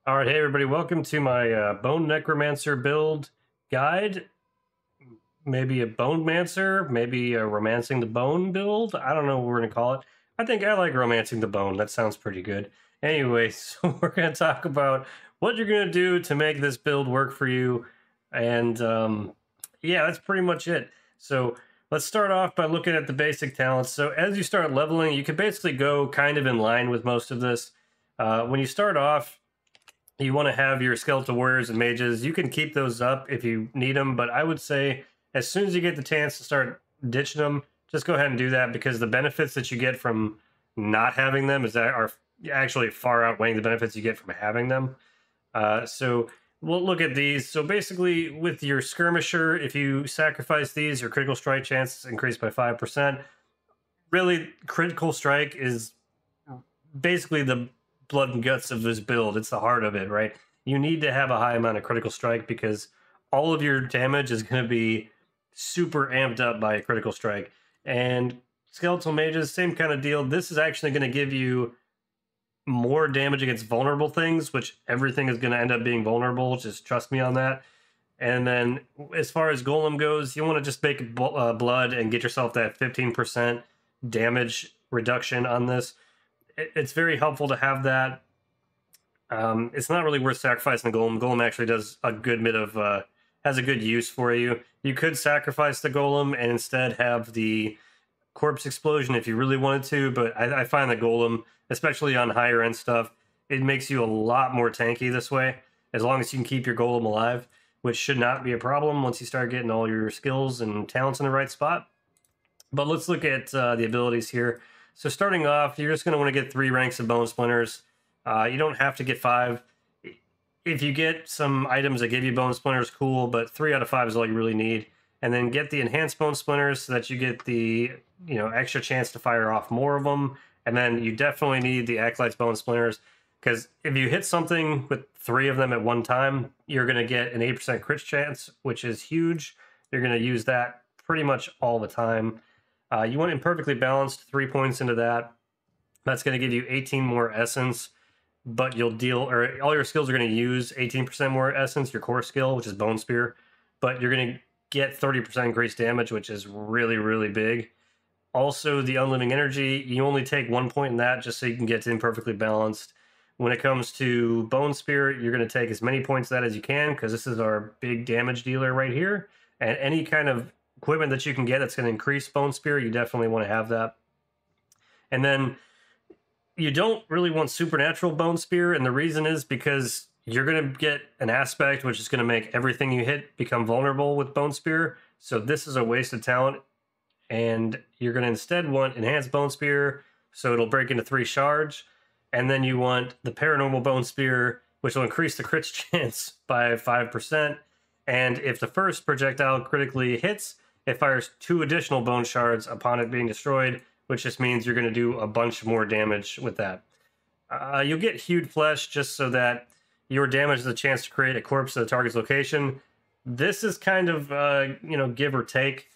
All right, hey everybody, welcome to my Bone Necromancer build guide. Maybe a Bonemancer, maybe a Romancing the Bone build. I don't know what we're gonna call it. I think I like Romancing the Bone. That sounds pretty good. Anyway, so we're gonna talk about what you're gonna do to make this build work for you, and yeah, that's pretty much it. So let's start off by looking at the basic talents. So as you start leveling, you can basically go kind of in line with most of this. When you start off, you want to have your skeletal warriors and mages. You can keep those up if you need them, but I would say as soon as you get the chance to start ditching them, just go ahead and do that, because the benefits that you get from not having them are actually far outweighing the benefits you get from having them. So we'll look at these. So basically, with your skirmisher, if you sacrifice these, your critical strike chances increase by 5%. Really, critical strike is basically the blood and guts of this build. It's the heart of it, right? You need to have a high amount of critical strike because all of your damage is going to be super amped up by a critical strike. And skeletal mages, same kind of deal. This is actually going to give you more damage against vulnerable things, which everything is going to end up being vulnerable. Just trust me on that. And then as far as golem goes, you want to just make blood and get yourself that 15% damage reduction on this. It's very helpful to have that. It's not really worth sacrificing the golem. Golem actually does a good bit of has a good use for you. You could sacrifice the golem and instead have the corpse explosion if you really wanted to, but I find the golem, especially on higher end stuff, it makes you a lot more tanky this way, as long as you can keep your golem alive, which should not be a problem once you start getting all your skills and talents in the right spot. But let's look at the abilities here. So starting off, you're just going to want to get 3 ranks of bone splinters. You don't have to get 5. If you get some items that give you bone splinters, cool, but 3 out of 5 is all you really need. And then get the enhanced bone splinters so that you get the extra chance to fire off more of them. And then you definitely need the Acolyte's bone splinters, because if you hit something with 3 of them at one time, you're going to get an 8% crit chance, which is huge. You're going to use that pretty much all the time. You want imperfectly balanced, 3 points into that. That's going to give you 18 more essence, but you'll deal, or all your skills are going to use 18% more essence, your core skill, which is Bone Spear, but you're going to get 30% increased damage, which is really, really big. Also, the Unliving Energy, you only take 1 point in that just so you can get to imperfectly balanced. When it comes to Bone Spear, you're going to take as many points of that as you can, because this is our big damage dealer right here. And any kind of equipment that you can get that's going to increase Bone Spear, you definitely want to have that. And then you don't really want Supernatural Bone Spear, and the reason is because you're going to get an aspect which is going to make everything you hit become vulnerable with Bone Spear. So this is a wasted talent, and you're going to instead want Enhanced Bone Spear, so it'll break into 3 shards. And then you want the Paranormal Bone Spear, which will increase the crit chance by 5%. And if the first projectile critically hits, it fires 2 additional bone shards upon it being destroyed, which just means you're going to do a bunch more damage with that. You'll get Hewed Flesh just so that your damage has a chance to create a corpse at the target's location. This is kind of, give or take.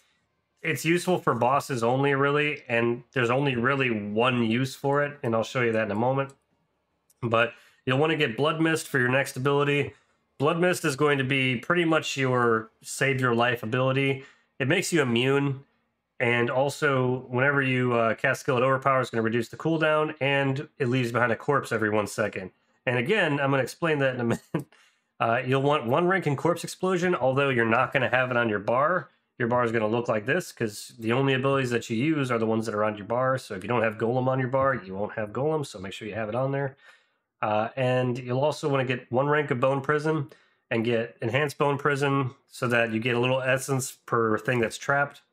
It's useful for bosses only, really, and there's only really one use for it, and I'll show you that in a moment. But you'll want to get Blood Mist for your next ability. Blood Mist is going to be pretty much your save your life ability. It makes you immune, and also whenever you cast skill at overpower, it's going to reduce the cooldown, and it leaves behind a corpse every 1 second. And again, I'm going to explain that in a minute. You'll want 1 rank in Corpse Explosion, although you're not going to have it on your bar. Your bar is going to look like this, because the only abilities that you use are the ones that are on your bar. So if you don't have Golem on your bar, you won't have Golem, so make sure you have it on there. And you'll also want to get 1 rank of Bone Prison and get Enhanced Bone Prison so that you get a little essence per thing that's trapped.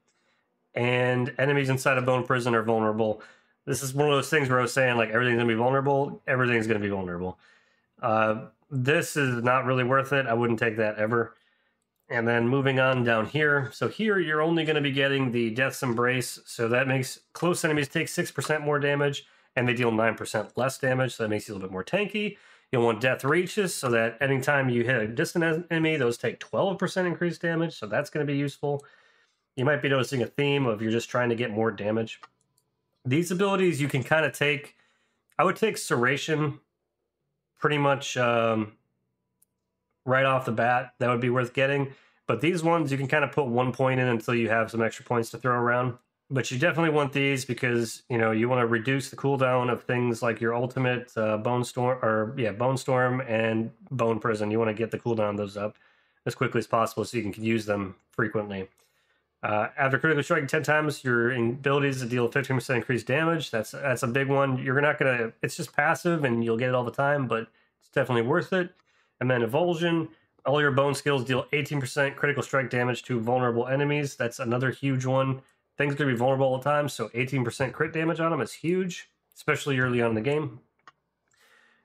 And enemies inside of Bone Prison are vulnerable. This is one of those things where I was saying, like, everything's going to be vulnerable. Everything's going to be vulnerable. This is not really worth it. I wouldn't take that ever. And then moving on down here. So here you're only going to be getting the Death's Embrace. So that makes close enemies take 6% more damage, and they deal 9% less damage. So that makes you a little bit more tanky. You'll want Death Reaches so that anytime you hit a distant enemy, those take 12% increased damage. So that's going to be useful. You might be noticing a theme of you're just trying to get more damage. These abilities you can kind of take. I would take Serration pretty much right off the bat that would be worth getting. But these ones, you can kind of put 1 point in until you have some extra points to throw around. But you definitely want these because, you know, you want to reduce the cooldown of things like your ultimate Bone Storm and Bone Prison. You want to get the cooldown of those up as quickly as possible so you can use them frequently. After critically striking 10 times, your abilities to deal 15% increased damage. That's a big one. You're not gonna. It's just passive, and you'll get it all the time, but it's definitely worth it. And then Evulsion. All your bone skills deal 18% critical strike damage to vulnerable enemies. That's another huge one. Things are gonna be vulnerable all the time, so 18% crit damage on them is huge, especially early on in the game.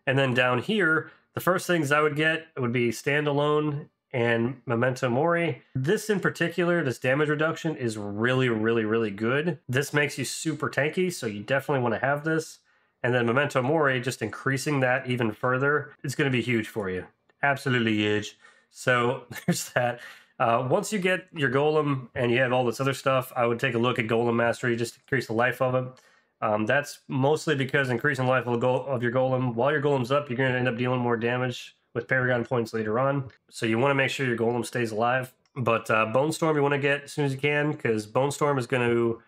And then down here, the first things I would get would be Standalone and Memento Mori. This in particular, this damage reduction is really, really, really good. This makes you super tanky, so you definitely want to have this. And then Memento Mori, just increasing that even further, it's going to be huge for you. Absolutely huge. So there's that. Once you get your Golem and you have all this other stuff, I would take a look at Golem Mastery, just to increase the life of it. That's mostly because increasing the life of your Golem, while your Golem's up, you're going to end up dealing more damage with Paragon Points later on. So you want to make sure your Golem stays alive. But Bone Storm you want to get as soon as you can, because Bone Storm is going to,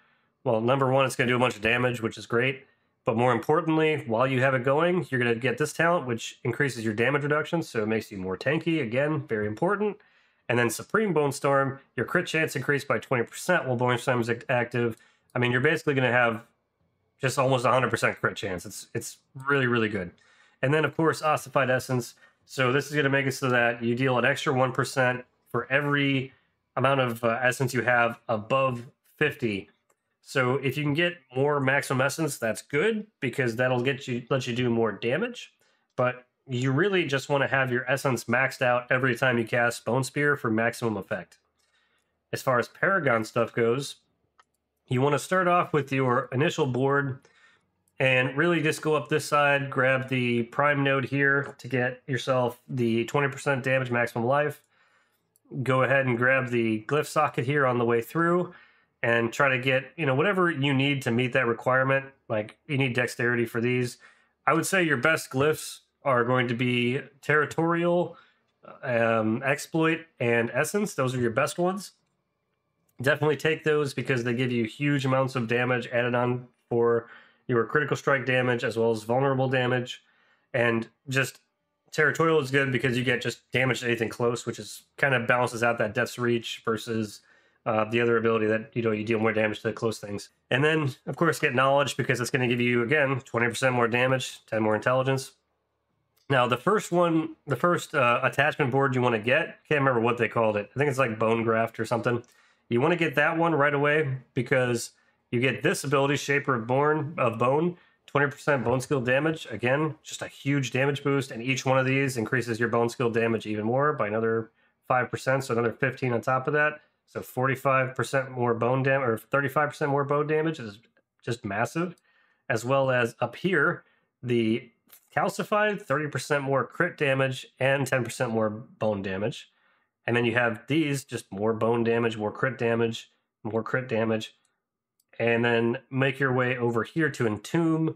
well, number one, it's going to do a bunch of damage, which is great. But more importantly, while you have it going, you're going to get this talent, which increases your damage reduction, so it makes you more tanky. Again, very important. And then Supreme Bone Storm, your crit chance increased by 20% while Bone Storm is active. I mean, you're basically going to have just almost 100% crit chance. It's really, really good. And then, of course, Ossified Essence. So this is going to make it so that you deal an extra 1% for every amount of essence you have above 50. So if you can get more maximum essence, that's good, because that'll let you do more damage. But you really just want to have your essence maxed out every time you cast Bone Spear for maximum effect. As far as Paragon stuff goes, you want to start off with your initial board and really just go up this side, grab the prime node here to get yourself the 20% damage maximum life. Go ahead and grab the glyph socket here on the way through and try to get, you know, whatever you need to meet that requirement. Like, you need dexterity for these. I would say your best glyphs are going to be Territorial, Exploit, and Essence. Those are your best ones. Definitely take those because they give you huge amounts of damage added on for your critical strike damage as well as vulnerable damage. And just Territorial is good because you get just damage to anything close, which is kind of balances out that Death's Reach versus the other ability that, you know, you deal more damage to the close things. And then, of course, get Knowledge, because it's going to give you, again, 20% more damage, 10 more intelligence. Now, the first attachment board you want to get, can't remember what they called it. I think it's like Bone Graft or something. You want to get that one right away because you get this ability, Shaper of Bone, 20% bone skill damage. Again, just a huge damage boost, and each one of these increases your bone skill damage even more by another 5%, so another 15 on top of that. So 45% more bone damage, or 35% more bone damage is just massive. As well as up here, the Calcified, 30% more crit damage and 10% more bone damage. And then you have these, just more bone damage, more crit damage, more crit damage. And then make your way over here to Entomb.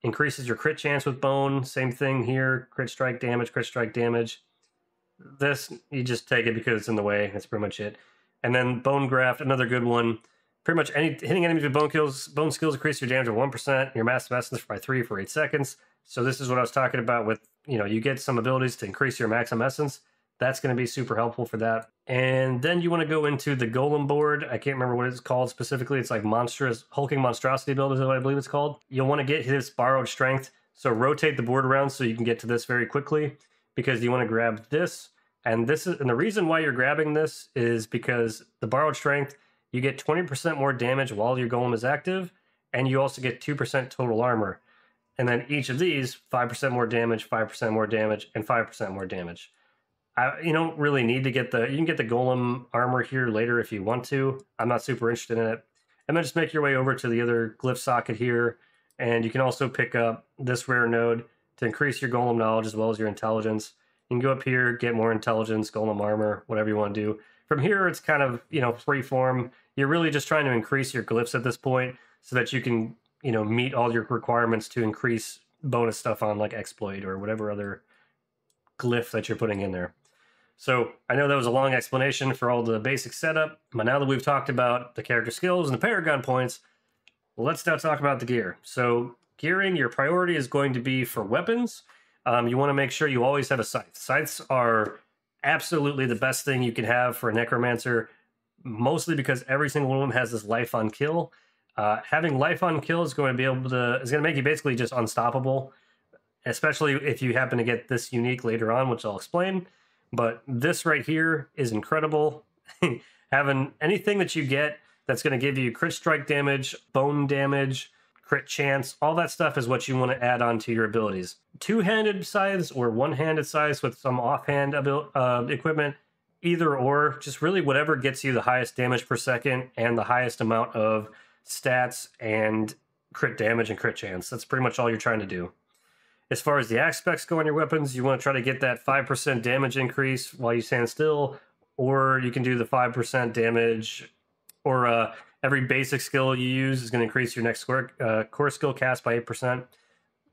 Increases your crit chance with bone. Same thing here, crit strike damage, crit strike damage. This, you just take it because it's in the way. That's pretty much it. And then Bone Graft, another good one. Pretty much hitting enemies with bone skills increase your damage by 1%, your massive essence by 3 for 8 seconds. So this is what I was talking about with, you know, you get some abilities to increase your maximum essence. That's going to be super helpful for that. And then you want to go into the Golem board. I can't remember what it's called specifically. It's like Hulking Monstrosity build is what I believe it's called. You'll want to get his Borrowed Strength. So rotate the board around so you can get to this very quickly, because you want to grab this. And the reason why you're grabbing this is because the Borrowed Strength, you get 20% more damage while your Golem is active, and you also get 2% total armor. And then each of these, 5% more damage, 5% more damage, and 5% more damage. You don't really need to get you can get the Golem armor here later if you want to. I'm not super interested in it. And then just make your way over to the other glyph socket here, and you can also pick up this rare node to increase your Golem knowledge as well as your intelligence. You can go up here, get more intelligence, Golem armor, whatever you want to do. From here, it's kind of, you know, free form. You're really just trying to increase your glyphs at this point so that you can, you know, meet all your requirements to increase bonus stuff on like exploit or whatever other glyph that you're putting in there. So I know that was a long explanation for all the basic setup, but now that we've talked about the character skills and the Paragon points, let's now talk about the gear. So gearing, your priority is going to be for weapons. You want to make sure you always have a scythe. Scythes are absolutely the best thing you can have for a necromancer, mostly because every single one of them has this life on kill. Having life on kill is going to make you basically just unstoppable, especially if you happen to get this unique later on, which I'll explain. But this right here is incredible. Having anything that you get that's going to give you crit strike damage, bone damage, crit chance, all that stuff is what you want to add on to your abilities. Two-handed scythes or one-handed scythes with some offhand equipment, either or, just really whatever gets you the highest damage per second and the highest amount of stats and crit damage and crit chance. That's pretty much all you're trying to do. As far as the aspects go on your weapons, you want to try to get that 5% damage increase while you stand still, or you can do the 5% damage, or every basic skill you use is going to increase your next core skill cast by 8%.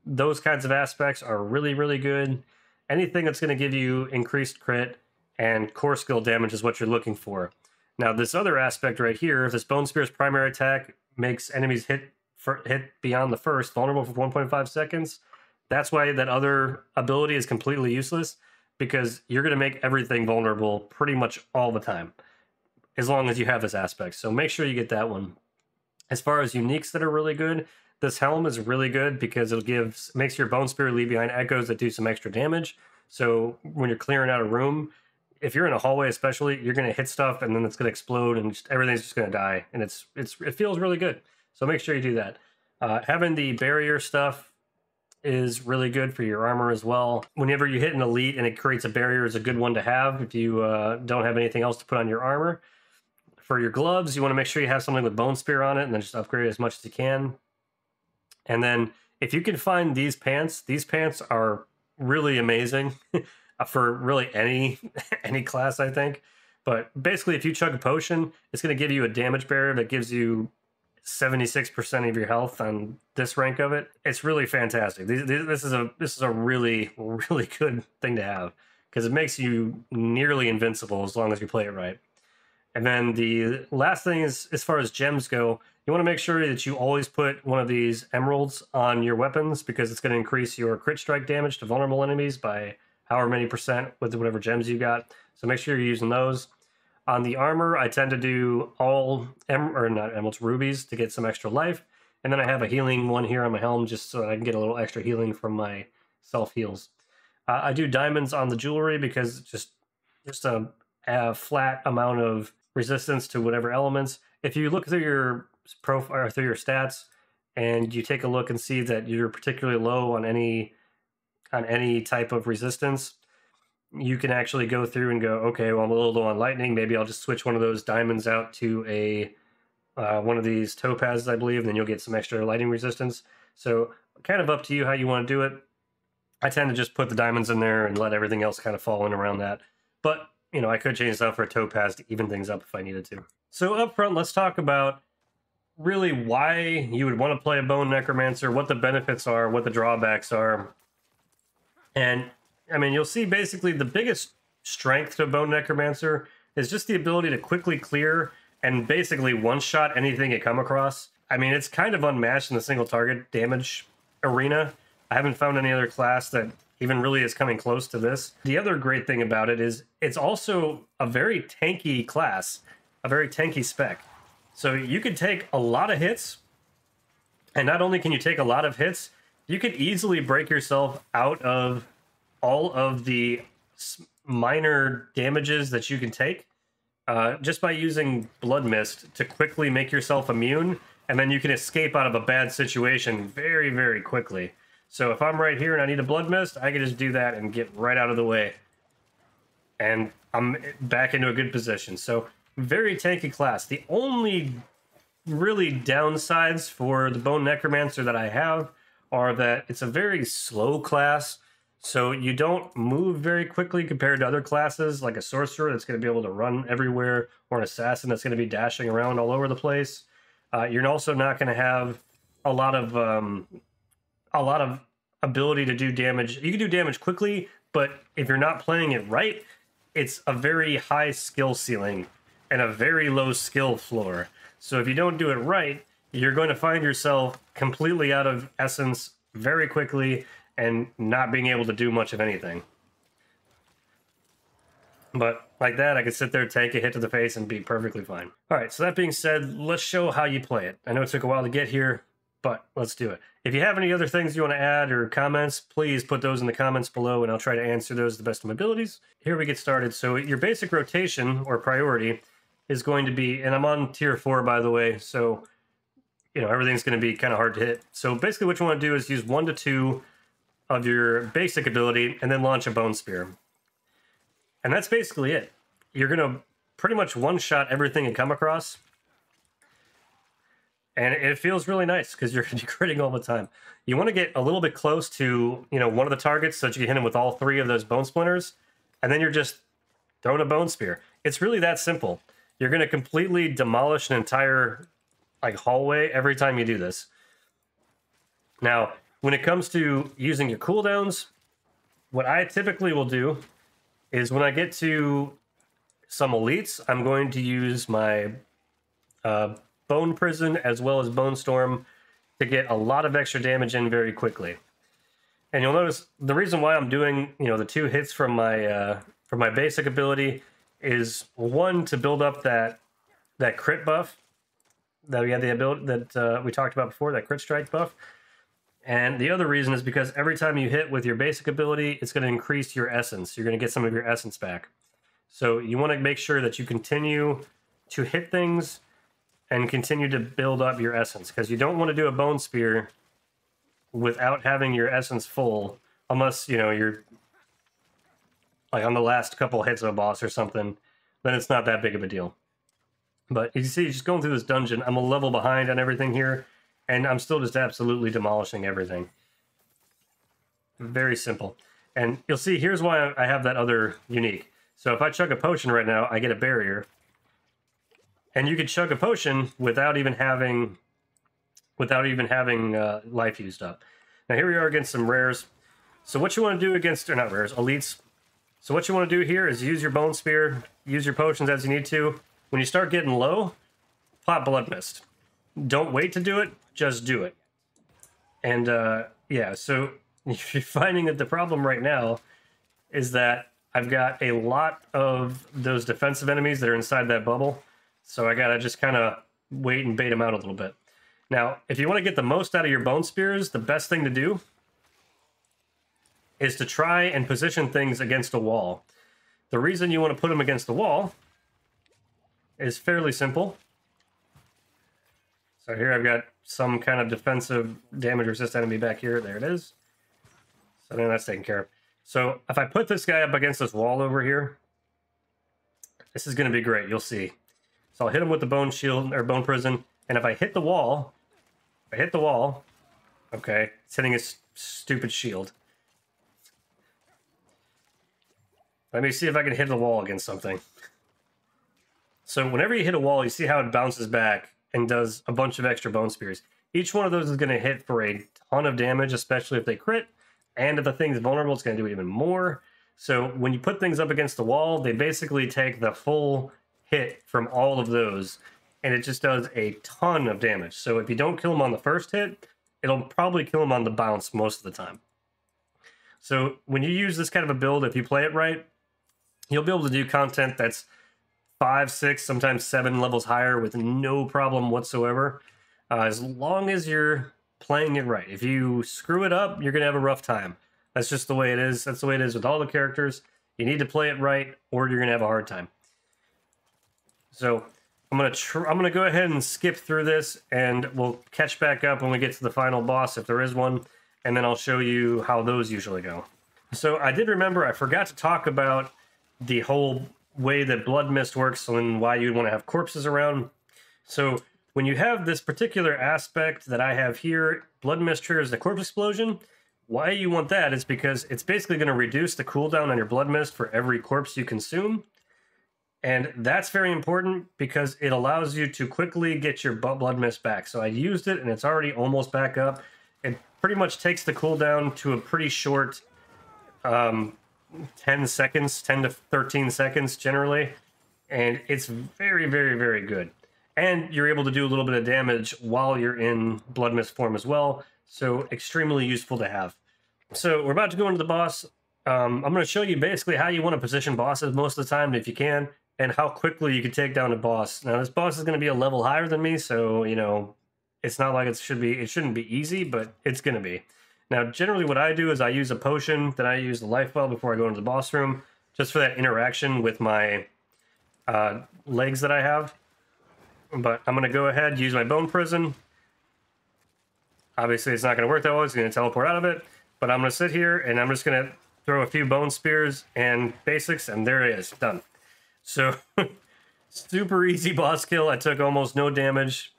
Those kinds of aspects are really, really good. Anything that's going to give you increased crit and core skill damage is what you're looking for. Now, this other aspect right here, this Bone Spear's primary attack makes enemies hit beyond the first vulnerable for 1.5 seconds. That's why that other ability is completely useless, because you're going to make everything vulnerable pretty much all the time, as long as you have this aspect. So make sure you get that one. As far as uniques that are really good, this helm is really good because it makes your Bone Spear leave behind echoes that do some extra damage. So when you're clearing out a room, if you're in a hallway especially, you're going to hit stuff and then it's going to explode and everything's just going to die. And it feels really good. So make sure you do that. Having the barrier stuff is really good for your armor as well. Whenever you hit an elite and it creates a barrier, is a good one to have if you don't have anything else to put on your armor. For your gloves, you want to make sure you have something with Bone Spear on it and then just upgrade it as much as you can. And then if you can find these pants are really amazing for really any class, I think. But basically, if you chug a potion, it's going to give you a damage barrier that gives you 76% of your health on this rank of it. It's really fantastic. This is a really, really good thing to have, because it makes you nearly invincible as long as you play it right. And then the last thing is, as far as gems go, you want to make sure that you always put one of these emeralds on your weapons, because it's going to increase your crit strike damage to vulnerable enemies by however many percent with whatever gems you got. So make sure you're using those. On the armor, I tend to do all not emeralds, rubies, to get some extra life. And then I have a healing one here on my helm just so I can get a little extra healing from my self heals. I do diamonds on the jewelry because just a flat amount of resistance to whatever elements. If you look through your profile or through your stats and you take a look and see that you're particularly low on any type of resistance, you can actually go through and go, okay, well, I'm a little low on lightning. Maybe I'll just switch one of those diamonds out to a one of these topazes, I believe, and then you'll get some extra lightning resistance. So kind of up to you how you want to do it. I tend to just put the diamonds in there and let everything else kind of fall in around that. But, you know, I could change that for a topaz to even things up if I needed to. So up front, let's talk about really why you would want to play a Bone Necromancer, what the benefits are, what the drawbacks are. And I mean, you'll see basically the biggest strength to Bone Necromancer is just the ability to quickly clear and basically one-shot anything you come across. I mean, it's kind of unmatched in the single target damage arena. I haven't found any other class that even really is coming close to this. The other great thing about it is it's also a very tanky class, a very tanky spec. So you could take a lot of hits, and not only can you take a lot of hits, you could easily break yourself out of all of the minor damages that you can take just by using Blood Mist to quickly make yourself immune, and then you can escape out of a bad situation very, very quickly. So if I'm right here and I need a Blood Mist, I can just do that and get right out of the way, and I'm back into a good position. So very tanky class. The only really downsides for the Bone Necromancer that I have are that it's a very slow class. So you don't move very quickly compared to other classes, like a sorcerer that's going to be able to run everywhere, or an assassin that's going to be dashing around all over the place. You're also not going to have a lot of ability to do damage. You can do damage quickly, but if you're not playing it right, it's a very high skill ceiling and a very low skill floor. So if you don't do it right, you're going to find yourself completely out of essence very quickly and not being able to do much of anything. But like that, I could sit there, take a hit to the face, and be perfectly fine. All right, so that being said, let's show how you play it. I know it took a while to get here, but let's do it. If you have any other things you want to add or comments, please put those in the comments below, and I'll try to answer those to the best of my abilities. Here we get started. So your basic rotation or priority is going to be, and I'm on tier 4, by the way, so you know everything's going to be kind of hard to hit. So basically what you want to do is use 1 to 2 of your basic ability and then launch a Bone Spear. And that's basically it. You're going to pretty much one-shot everything you come across. And it feels really nice because you're going to be critting all the time. You want to get a little bit close to, you know, one of the targets so that you can hit him with all 3 of those bone splinters. And then you're just throwing a Bone Spear. It's really that simple. You're going to completely demolish an entire hallway every time you do this. Now, when it comes to using your cooldowns, what I typically will do is when I get to some elites, I'm going to use my Bone Prison as well as Bone Storm to get a lot of extra damage in very quickly. And you'll notice the reason why I'm doing, you know, the 2 hits from my basic ability is 1 to build up that crit buff that we had the ability that we talked about before, that crit strike buff. And the other reason is because every time you hit with your basic ability, it's going to increase your essence. You're going to get some of your essence back. So you want to make sure that you continue to hit things and continue to build up your essence, because you don't want to do a Bone Spear without having your essence full, unless, you know, you're like on the last couple hits of a boss or something, then it's not that big of a deal. But you see, just going through this dungeon, I'm a level behind on everything here, and I'm still just absolutely demolishing everything. Very simple. And you'll see, here's why I have that other unique. So if I chug a potion right now, I get a barrier. And you could chug a potion without even having life used up. Now here we are against some rares. So what you want to do against, or not rares, elites. So what you want to do here is use your Bone Spear, use your potions as you need to. When you start getting low, pop Blood Mist. Don't wait to do it, just do it. And yeah, so you're finding that the problem right now is that I've got a lot of those defensive enemies that are inside that bubble. So I gotta just kind of wait and bait them out a little bit. Now, if you want to get the most out of your Bone Spears, the best thing to do is to try and position things against a wall. The reason you want to put them against the wall is fairly simple. So here I've got some kind of defensive damage resist enemy back here. There it is. So then that's taken care of. So if I put this guy up against this wall over here, this is going to be great. You'll see. So I'll hit him with the Bone Shield or Bone Prison, and if I hit the wall, okay, it's hitting his stupid shield. Let me see if I can hit the wall against something. So whenever you hit a wall, you see how it bounces back and does a bunch of extra Bone Spears. Each one of those is going to hit for a ton of damage, especially if they crit. And if the thing's vulnerable, it's going to do even more. So when you put things up against the wall, they basically take the full hit from all of those, and it just does a ton of damage. So if you don't kill them on the first hit, it'll probably kill them on the bounce most of the time. So when you use this kind of a build, if you play it right, you'll be able to do content that's 5, 6, sometimes 7 levels higher with no problem whatsoever, as long as you're playing it right. If you screw it up, you're going to have a rough time. That's just the way it is. That's the way it is with all the characters. You need to play it right, or you're going to have a hard time. So I'm gonna go ahead and skip through this, and we'll catch back up when we get to the final boss, if there is one, and then I'll show you how those usually go. So I did remember, I forgot to talk about the whole way that Blood Mist works and why you'd want to have corpses around. So when you have this particular aspect that I have here, Blood Mist triggers the corpse explosion. Why you want that is because it's basically going to reduce the cooldown on your Blood Mist for every corpse you consume. And that's very important because it allows you to quickly get your Blood Mist back. So I used it and it's already almost back up. It pretty much takes the cooldown to a pretty short 10 seconds, 10 to 13 seconds generally, and it's very, very, very good. And you're able to do a little bit of damage while you're in Blood Mist form as well, so extremely useful to have. So we're about to go into the boss. I'm going to show you basically how you want to position bosses most of the time, if you can, and how quickly you can take down a boss. Now, this boss is going to be a level higher than me, so, you know, it's not like it shouldn't be easy, but it's going to be. Now, generally what I do is I use a potion, then I use the life well before I go into the boss room, just for that interaction with my legs that I have. But I'm going to go ahead and use my bone prison. Obviously, it's not going to work that well. It's going to teleport out of it. But I'm going to sit here, and I'm just going to throw a few bone spears and basics, and there it is. Done. So, super easy boss kill. I took almost no damage.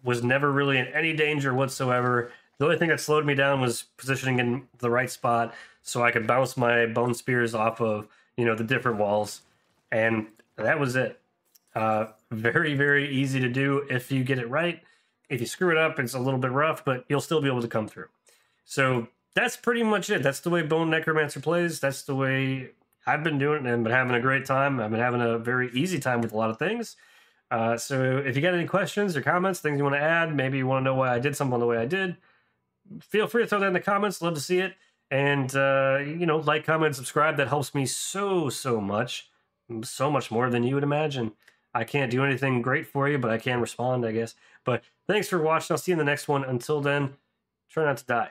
Was never really in any danger whatsoever. The only thing that slowed me down was positioning in the right spot so I could bounce my bone spears off of, you know, the different walls. And that was it. Very, very easy to do if you get it right. If you screw it up, it's a little bit rough, but you'll still be able to come through. So that's pretty much it. That's the way Bone Necromancer plays. That's the way I've been doing it and been having a great time. I've been having a very easy time with a lot of things. So if you got any questions or comments, things you want to add, maybe you want to know why I did something the way I did, feel free to throw that in the comments. Love to see it. And, you know, like, comment, subscribe. That helps me so much. So much more than you would imagine. I can't do anything great for you, but I can respond, I guess. But thanks for watching. I'll see you in the next one. Until then, try not to die.